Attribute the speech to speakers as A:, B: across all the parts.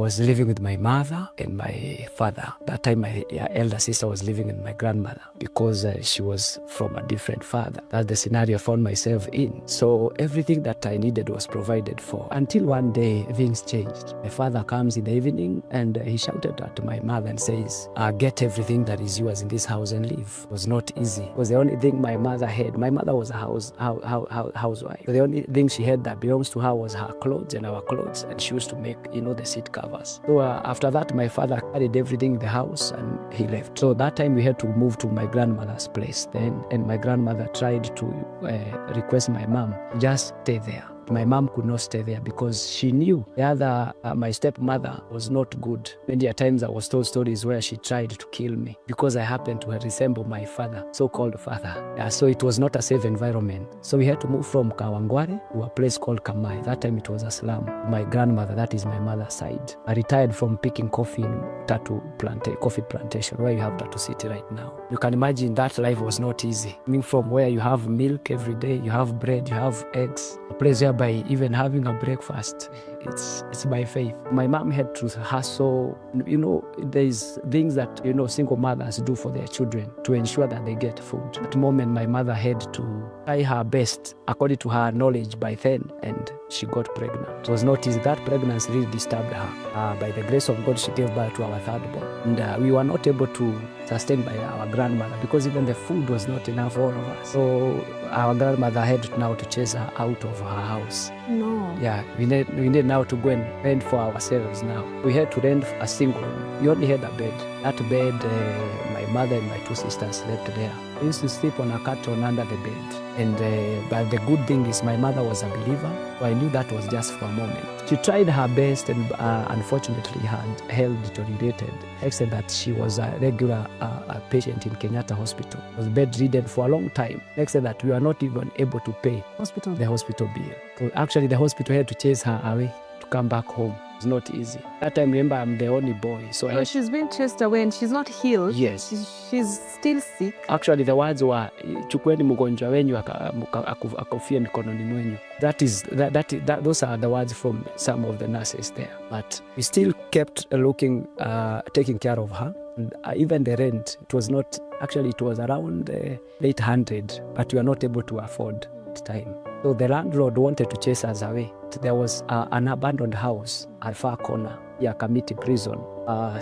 A: was living with my mother and my father. That time my elder sister was living with my grandmother because she was from a different father. That's the scenario I found myself in. So everything that I needed was provided for. Until one day things changed. My father comes in the evening and he shouted at my mother and says, get everything that is yours in this house and leave. It was not easy. It was the only thing my mother had. My mother was a housewife. The only thing she had that belongs to her was her clothes and our clothes, and she used to make, the seat covers. So after that, my father carried everything in the house and he left. So that time we had to move to my grandmother's place then, and my grandmother tried to request my mom, just stay there. My mom could not stay there because she knew my stepmother was not good. Many times I was told stories where she tried to kill me because I happened to resemble my father, so-called father. So it was not a safe environment. So we had to move from Kawangware to a place called Kamai. That time it was a slum. My grandmother, that is my mother's side, I retired from picking coffee in coffee plantation where you have Tatu City right now. You can imagine that life was not easy. Coming from where you have milk every day, you have bread, you have eggs, a place where by even having a breakfast, it's by faith. My mom had to hustle. There's things that, single mothers do for their children to ensure that they get food. At the moment, my mother had to try her best according to her knowledge by then, and she got pregnant. It was not easy. That pregnancy really disturbed her. By the grace of God, she gave birth to our third born. And we were not able to sustain by our grandmother because even the food was not enough for all of us. So our grandmother had now to chase her out of her house.
B: No.
A: Yeah, we need now to go and rent for ourselves now. We had to rent a single room. We only had a bed. That bed, my mother and my two sisters slept there. We used to sleep on a carton under the bed. And but the good thing is my mother was a believer, so I knew that was just for a moment. She tried her best and unfortunately had health deteriorated, except that she was a regular patient in Kenyatta Hospital. Was bedridden for a long time, except that we were not even able to pay the hospital bill. So actually the hospital had to chase her away to come back home. It's not easy. That time, remember, I'm the only boy. So
B: she's been chased away and she's not healed.
A: Yes.
B: She's still sick.
A: Actually, the words were, chukueni mgonjwa wenyu akufie mikononi mwenyu. Those are the words from some of the nurses there. But we still kept taking care of her. And even the rent, it was around 800, but we were not able to afford at the time. So the landlord wanted to chase us away. There was an abandoned house at far corner, Kamiti prison.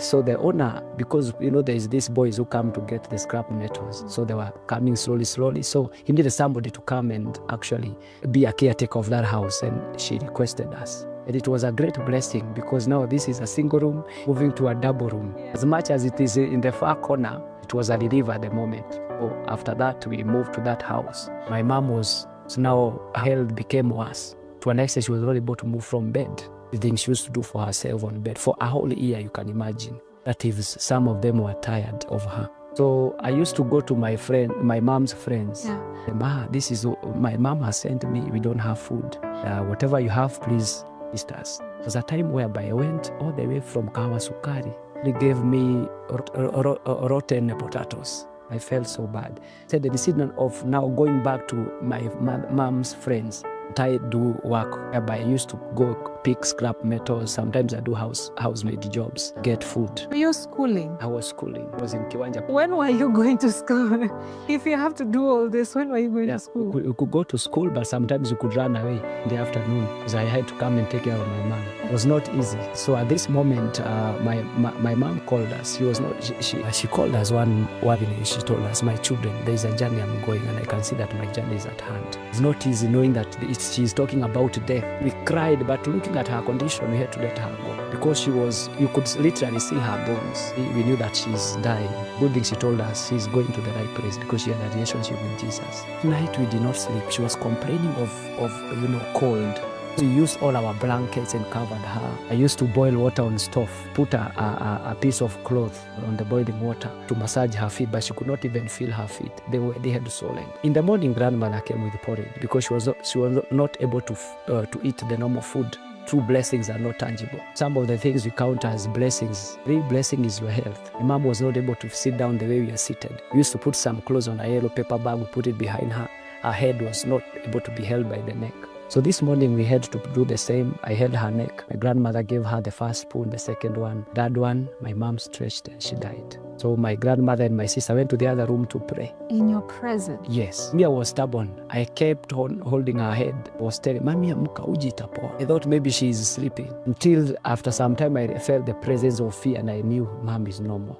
A: So the owner, because there's these boys who come to get the scrap metals, so they were coming slowly. So he needed somebody to come and actually be a caretaker of that house, and she requested us. And it was a great blessing because now this is a single room moving to a double room. As much as it is in the far corner, it was a relief at the moment. So after that, we moved to that house. My mom so now her health became worse. To an extent, she was not able to move from bed. The things she used to do for herself on bed for a whole year, you can imagine. That if some of them were tired of her. So I used to go to my mom's friends. Yeah. Ma, this is my mom has sent me. We don't have food. Whatever you have, please assist us. There was a time whereby I went all the way from Kawasukari. They gave me rotten potatoes. I felt so bad. Said the decision of now going back to my mom's friends. I do work whereby I used to go pick scrap metals. Sometimes I do housemaid jobs, get food.
B: Were you schooling?
A: I was schooling. I was in Kiwanja.
B: When were you going to school? If you have to do all this, when were you going to school?
A: You could go to school, but sometimes you could run away in the afternoon because I had to come and take care of my mom. It was not easy. So at this moment, my mom called us. She called us one evening. She told us, my children, there is a journey I'm going and I can see that my journey is at hand. It's not easy knowing that she's talking about death. We cried, but looking at her condition, we had to let her go because you could literally see her bones. We knew that she's dying. Good thing she told us she's going to the right place because she had a relationship with Jesus. Tonight we did not sleep. She was complaining of cold. We used all our blankets and covered her. I used to boil water on stove, put a piece of cloth on the boiling water to massage her feet, but she could not even feel her feet. They had swollen. In the morning, grandmother came with porridge because she was not able to eat the normal food. True blessings are not tangible. Some of the things we count as blessings, real blessing is your health. My mom was not able to sit down the way we are seated. We used to put some clothes on a yellow paper bag, we put it behind her. Her head was not able to be held by the neck. So this morning we had to do the same. I held her neck. My grandmother gave her the first spoon, the second one. Third one, my mom stretched and she died. So my grandmother and my sister went to the other room to pray.
B: In your presence?
A: Yes. Me, I was stubborn. I kept on holding her head. I was telling, Mami, amuka, uji itapoa. I thought maybe she's sleeping. Until after some time, I felt the presence of fear and I knew Mom is no more.